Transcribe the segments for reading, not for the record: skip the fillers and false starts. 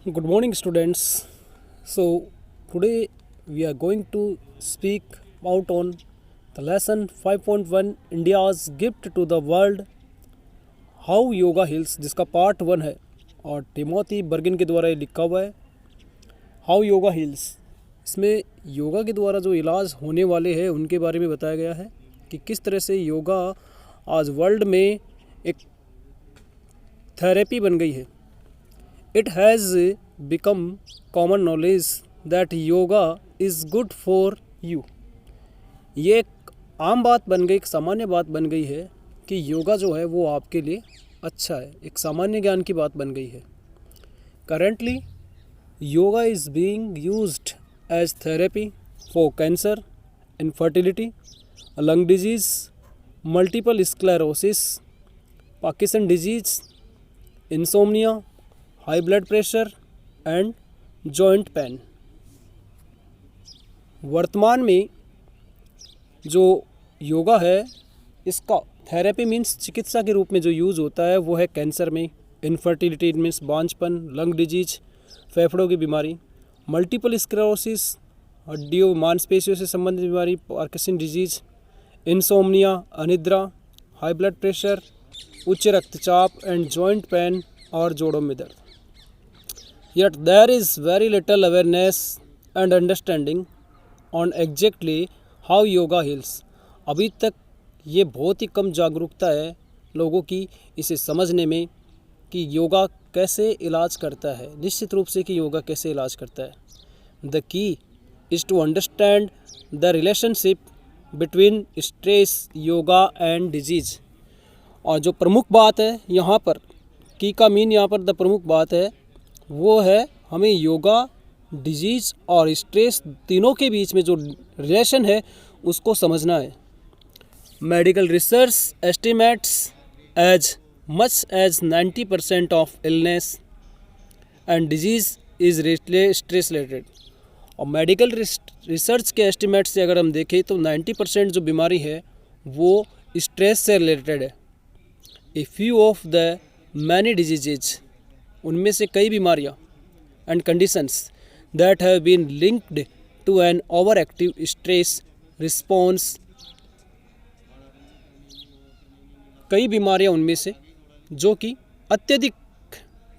Good morning, students. So, today we are going to speak about on the lesson 5.1 India's gift to the world, how yoga heals, जिसका part 1 है और Timothy बर्गिन के द्वारा ये लिखा हुआ है हाउ योगा हील्स। इसमें योगा के द्वारा जो इलाज होने वाले हैं उनके बारे में बताया गया है कि किस तरह से योगा आज वर्ल्ड में एक थेरेपी बन गई है। It has become common knowledge that yoga is good for you। ये एक आम बात बन गई, एक सामान्य बात बन गई है कि योगा जो है वो आपके लिए अच्छा है, एक सामान्य ज्ञान की बात बन गई है। Currently, yoga is being used as therapy for cancer, infertility, lung disease, multiple sclerosis, Parkinson disease, insomnia, high blood pressure and joint pain. वर्तमान में जो योगा है इसका थेरेपी मीन्स चिकित्सा के रूप में जो यूज़ होता है वो है कैंसर में, इनफर्टिलिटी मीन्स बांझपन, लंग डिजीज फेफड़ों की बीमारी, मल्टीपल स्क्लेरोसिस हड्डियों मांसपेशियों से संबंधित बीमारी, पार्किंसन डिजीज, इंसोम्निया अनिद्रा, हाई ब्लड प्रेशर, उच्च रक्तचाप एंड जॉइंट पेन और जोड़ों में दर्द। Yet there is very little awareness and understanding on exactly how yoga heals। अभी तक ये बहुत ही कम जागरूकता है लोगों की इसे समझने में कि योगा कैसे इलाज करता है, निश्चित रूप से कि योगा कैसे इलाज करता है। The key is to understand the relationship between stress, yoga and disease. और जो प्रमुख बात है यहाँ पर, की का मीन यहाँ पर द प्रमुख बात है वो है हमें योगा, डिजीज़ और स्ट्रेस तीनों के बीच में जो रिलेशन है उसको समझना है। Medical research estimates as much as 90% of illness and disease is stress related. और मेडिकल रिसर्च के एस्टिमेट से अगर हम देखें तो 90% जो बीमारी है वो स्ट्रेस से रिलेटेड है। A few of the many diseases, उनमें से कई बीमारियां and conditions that have been linked to an over active stress response, कई बीमारियां उनमें से जो कि अत्यधिक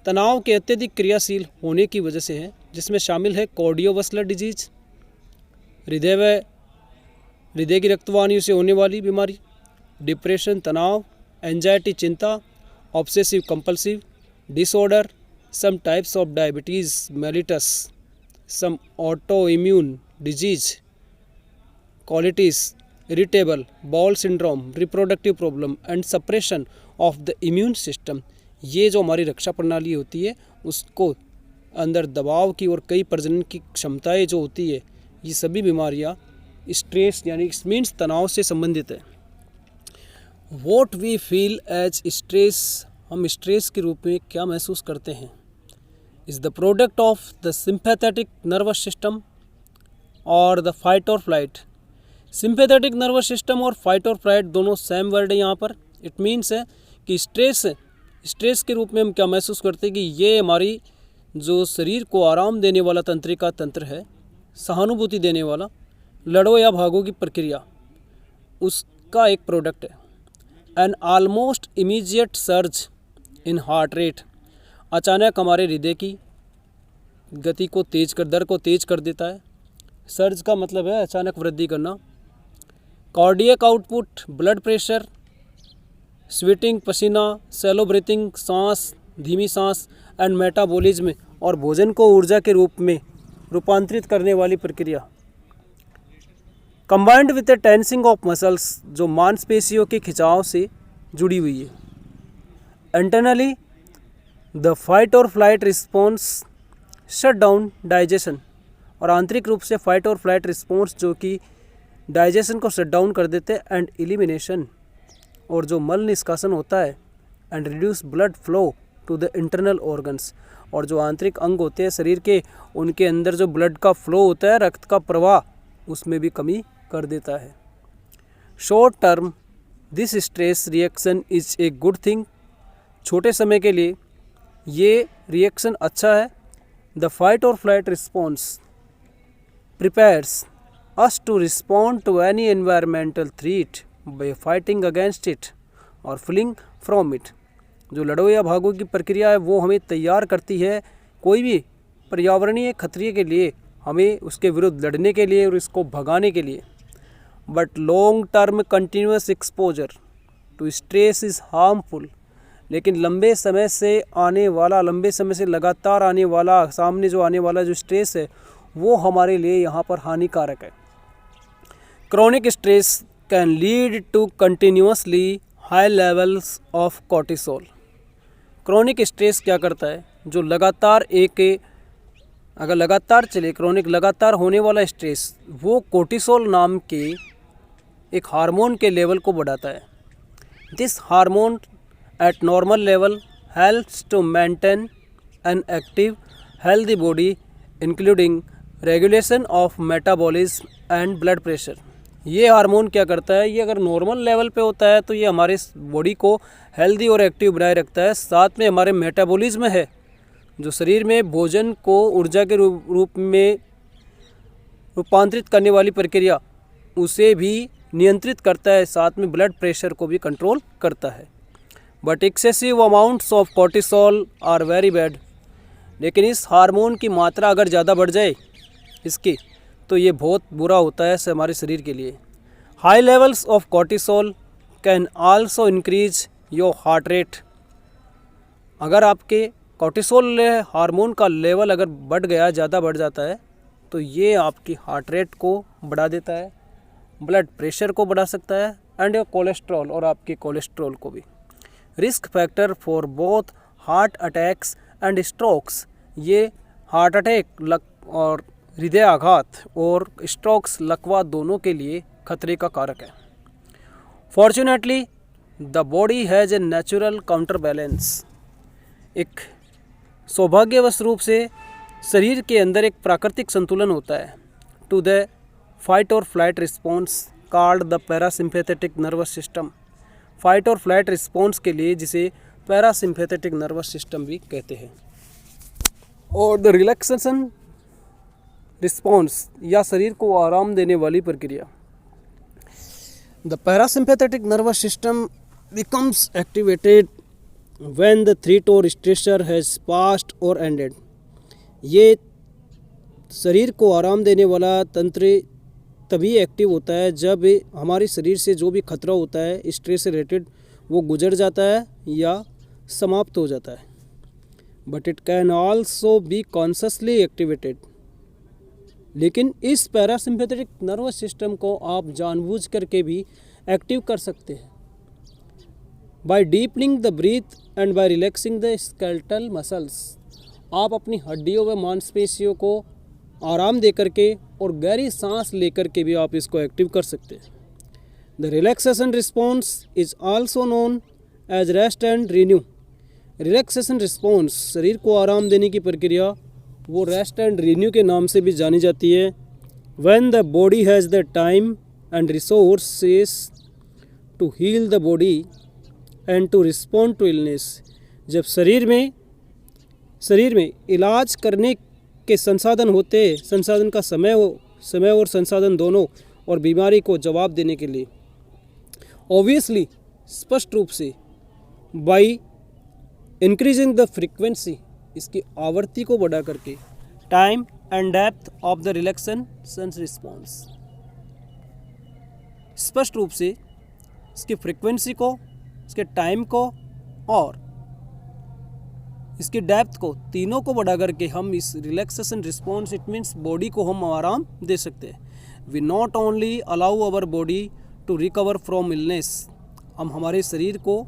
तनाव के अत्यधिक क्रियाशील होने की वजह से हैं, जिसमें शामिल है कार्डियोवास्कुलर डिजीज, हृदय की रक्तवाहिनियों से होने वाली बीमारी, डिप्रेशन तनाव, एंजाइटी चिंता, obsessive compulsive disorder, some types of diabetes mellitus, some autoimmune disease, colitis, irritable bowel syndrome, reproductive problem and suppression of the immune system। ये जो हमारी रक्षा प्रणाली होती है उसको अंदर दबाव की और कई प्रजनन की क्षमताएं जो होती है, ये सभी बीमारियां स्ट्रेस यानी मीन्स तनाव से संबंधित है। What we feel as stress, हम स्ट्रेस के रूप में क्या महसूस करते हैं, is the product of the sympathetic nervous system और द फाइट और फ्लाइट। सिंपैथेटिक नर्वस सिस्टम और फाइट और फ्लाइट दोनों सेम वर्ड है यहाँ पर। इट मीन्स है कि स्ट्रेस के रूप में हम क्या महसूस करते हैं कि ये हमारी जो शरीर को आराम देने वाला तंत्रिका तंत्र है, सहानुभूति देने वाला लड़ो या भागो की प्रक्रिया, उसका एक प्रोडक्ट है। An almost immediate surge in heart rate, अचानक हमारे हृदय की गति को तेज कर, दर को तेज कर देता है। सर्ज का मतलब है अचानक वृद्धि करना। Cardiac output, blood pressure, sweating पसीना, सैलो ब्रीथिंग सांस, धीमी सांस एंड मेटाबॉलिज्म और भोजन को ऊर्जा के रूप में रूपांतरित करने वाली प्रक्रिया। Combined with the tensing of muscles, जो मांसपेशियों के खिंचाव से जुड़ी हुई है। इंटरनली द फाइट और flight response shut down digestion, और आंतरिक रूप से फाइट और फ्लाइट रिस्पॉन्स जो कि डाइजेशन को शट डाउन कर देते हैं, एंड एलिमिनेशन, और जो मल निष्कासन होता है, and reduce blood flow to the internal organs, और जो आंतरिक अंग होते हैं शरीर के उनके अंदर जो ब्लड का फ्लो होता है, रक्त का प्रवाह, उसमें भी कमी कर देता है। Short term this stress reaction is a good thing, छोटे समय के लिए ये रिएक्शन अच्छा है। द फाइट और flight response prepares us to respond to any environmental threat by fighting against it और fleeing from it। जो लड़ो या भागो की प्रक्रिया है वो हमें तैयार करती है कोई भी पर्यावरणीय खतरे के लिए, हमें उसके विरुद्ध लड़ने के लिए और इसको भगाने के लिए। But long term continuous exposure to stress is harmful. लेकिन लंबे समय से लगातार आने वाला, सामने जो आने वाला जो स्ट्रेस है वो हमारे लिए यहाँ पर हानिकारक है। Chronic stress can lead to continuously high levels of cortisol. Chronic stress क्या करता है, जो अगर लगातार चले, लगातार होने वाला स्ट्रेस, वो कोर्टिसोल नाम के एक हार्मोन के लेवल को बढ़ाता है। This hormone at normal level helps to maintain an active healthy body including regulation of metabolism and blood pressure. ये हार्मोन क्या करता है, ये अगर नॉर्मल लेवल पे होता है तो ये हमारे बॉडी को हेल्दी और एक्टिव बनाए रखता है। साथ में हमारे मेटाबॉलिज्म है, जो शरीर में भोजन को ऊर्जा के रूप में रूपांतरित करने वाली प्रक्रिया, उसे भी नियंत्रित करता है। साथ में ब्लड प्रेशर को भी कंट्रोल करता है। But excessive amounts of cortisol are very bad. लेकिन इस हार्मोन की मात्रा अगर ज़्यादा बढ़ जाए इसकी, तो ये बहुत बुरा होता है हमारे शरीर के लिए। High levels of cortisol can also increase your heart rate. अगर आपके कॉर्टिसोल हार्मोन का लेवल अगर बढ़ गया, ज़्यादा बढ़ जाता है, तो ये आपकी हार्ट रेट को बढ़ा देता है, ब्लड प्रेशर को बढ़ा सकता है, एंड योर कोलेस्ट्रॉल, और आपके कोलेस्ट्रॉल को भी। Risk factor for both heart attacks and strokes. ये हार्ट अटैक और हृदय आघात और स्ट्रोक्स, लकवा, दोनों के लिए खतरे का कारक है। Fortunately the body has a natural counter balance. एक सौभाग्यवश रूप से शरीर के अंदर एक प्राकृतिक संतुलन होता है टू द फाइट और flight response called the parasympathetic nervous system. Fight और फ्लाइट रिस्पॉन्स के लिए जिसे पैरासिम्पैथेटिक नर्वस सिस्टम भी कहते हैं। और द रिलैक्सेशन रिस्पॉन्स, या शरीर को आराम देने वाली प्रक्रिया। The parasympathetic nervous system becomes activated when the threat और स्ट्रेसर हैज़ पास्ट और एंडेड। ये शरीर को आराम देने वाला तंत्र तभी एक्टिव होता है जब हमारे शरीर से जो भी खतरा होता है स्ट्रेस से रिलेटेड, वो गुजर जाता है या समाप्त हो जाता है। But it can also be consciously activated. लेकिन इस पैरासिम्पैथेटिक नर्वस सिस्टम को आप जानबूझ करके भी एक्टिव कर सकते हैं by deepening the breath and by relaxing the skeletal muscles. आप अपनी हड्डियों व मांसपेशियों को आराम दे करके और गहरी सांस लेकर के भी आप इसको एक्टिव कर सकते हैं। The relaxation response is also known as rest and renew. Relaxation response, शरीर को आराम देने की प्रक्रिया, वो रेस्ट एंड रिन्यू के नाम से भी जानी जाती है। When the body has the time and resources to heal the body and to respond to illness. जब शरीर में इलाज करने के संसाधन होते, संसाधन का समय और संसाधन दोनों, और बीमारी को जवाब देने के लिए। ऑब्वियसली, स्पष्ट रूप से, बाई इंक्रीजिंग द फ्रीक्वेंसी, इसकी आवृत्ति को बढ़ा करके, time and depth of the relaxation response. स्पष्ट रूप से इसकी फ्रीक्वेंसी को, इसके टाइम को और इसकी डेप्थ को, तीनों को बढ़ा करके हम इस relaxation response, it means body को हम आराम दे सकते हैं। We not only allow our body to recover from illness. हम हमारे शरीर को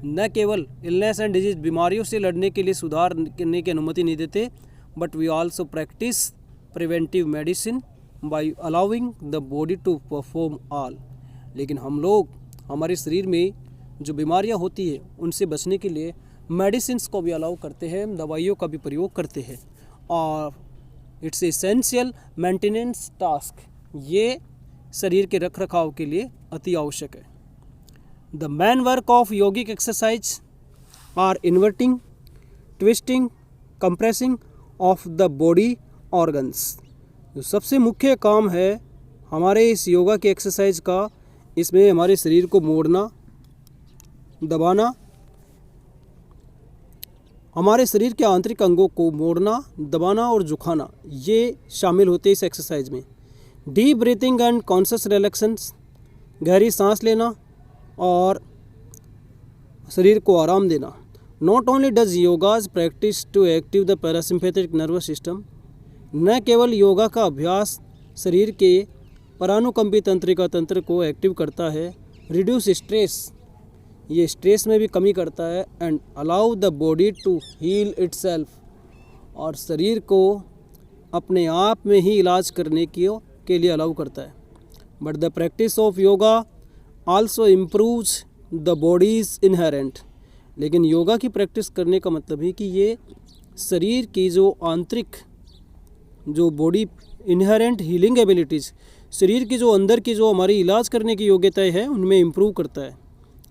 न केवल इलनेस एंड डिजीज, बीमारियों से लड़ने के लिए सुधार करने की अनुमति नहीं देते, but we also practice preventive medicine by allowing the body to perform all. लेकिन हम लोग हमारे शरीर में जो बीमारियां होती है उनसे बचने के लिए मेडिसिन्स को भी अलाउ करते हैं, दवाइयों का भी प्रयोग करते हैं। और इट्स एसेंशियल मेंटेनेंस टास्क, ये शरीर के रख रखाव के लिए अति आवश्यक है। The main work of yogic exercise are inverting, twisting, compressing of the body organs. जो सबसे मुख्य काम है हमारे इस योगा के एक्सरसाइज का, इसमें हमारे शरीर को मोड़ना, दबाना, हमारे शरीर के आंतरिक अंगों को मोड़ना, दबाना और झुकाना, ये शामिल होते हैं इस एक्सरसाइज में। Deep breathing and conscious relaxations, गहरी सांस लेना और शरीर को आराम देना। Not only does yogas practice to active the parasympathetic nervous system, न केवल योगा का अभ्यास शरीर के परानुकंपी तंत्रिका तंत्र को एक्टिव करता है, रिड्यूस स्ट्रेस, ये स्ट्रेस में भी कमी करता है, and allow the body to heal itself, और शरीर को अपने आप में ही इलाज करने के लिए अलाउ करता है। But the practice of yoga also improves the bodies inherent, लेकिन योगा की प्रैक्टिस करने का मतलब है कि ये शरीर की जो आंतरिक जो बॉडी इनहेरेंट हीलिंग एबिलिटीज़, शरीर की जो अंदर की जो हमारी इलाज करने की योग्यताएं है उनमें इम्प्रूव करता है।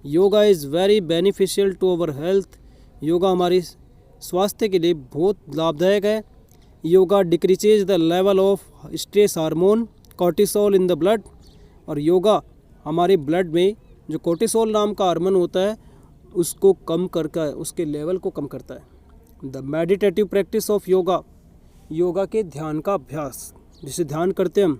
Yoga is very beneficial to our health, yoga हमारी स्वास्थ्य के लिए बहुत लाभदायक है। Yoga decreases the level of stress hormone cortisol in the blood, और योगा हमारे ब्लड में जो कोर्टिसोल नाम का हार्मोन होता है उसको कम करके उसके लेवल को कम करता है। The meditative practice of yoga, yoga के ध्यान का अभ्यास जिसे ध्यान करते हैं हम,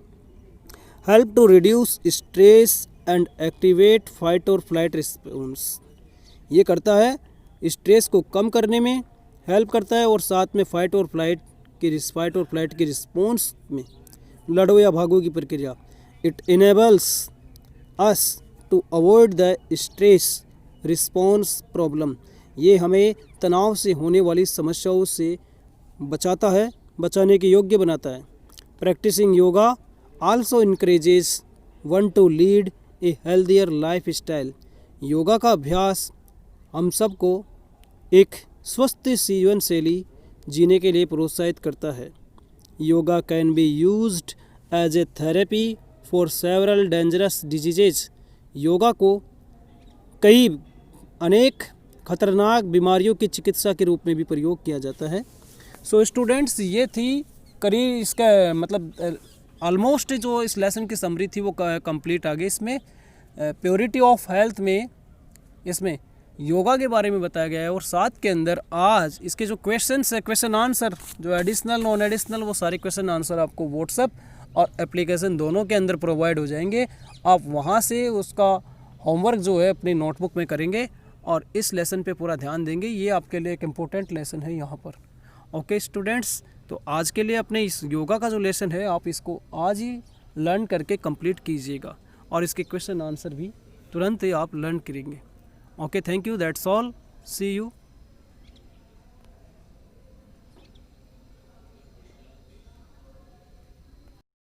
help to reduce stress and activate fight और फ्लाइट रिस्पॉन्स, ये करता है स्ट्रेस को कम करने में हेल्प करता है और साथ में फाइट और फ्लाइट की रिस्पॉन्स में, लड़ो या भागो की प्रक्रिया। It enables us to avoid the stress response problem, ये हमें तनाव से होने वाली समस्याओं से बचाता है, बचाने के योग्य बनाता है। Practicing yoga also encourages one to lead a healthier life style, yoga का अभ्यास हम सबको एक स्वस्थ जीवन शैली जीने के लिए प्रोत्साहित करता है। Yoga can be used as a therapy for several dangerous diseases, yoga को कई अनेक खतरनाक बीमारियों की चिकित्सा के रूप में भी प्रयोग किया जाता है। सो स्टूडेंट्स, ये थी करीब इसका मतलब ऑलमोस्ट जो इस लेसन की समरी थी वो कंप्लीट आ गई। इसमें प्योरिटी ऑफ हेल्थ में इसमें योगा के बारे में बताया गया है, और साथ के अंदर आज इसके जो क्वेश्चंस है, क्वेश्चन आंसर जो एडिशनल नॉन एडिशनल, वो सारे क्वेश्चन आंसर आपको व्हाट्सएप और एप्लीकेशन दोनों के अंदर प्रोवाइड हो जाएंगे। आप वहाँ से उसका होमवर्क जो है अपनी नोटबुक में करेंगे और इस लेसन पे पूरा ध्यान देंगे। ये आपके लिए एक इम्पोर्टेंट लेसन है यहाँ पर। ओके स्टूडेंट्स, तो आज के लिए अपने इस योगा का जो लेसन है आप इसको आज ही लर्न करके कंप्लीट कीजिएगा, और इसके क्वेश्चन आंसर भी तुरंत ही आप लर्न करेंगे। Okay, thank you, that's all, see you.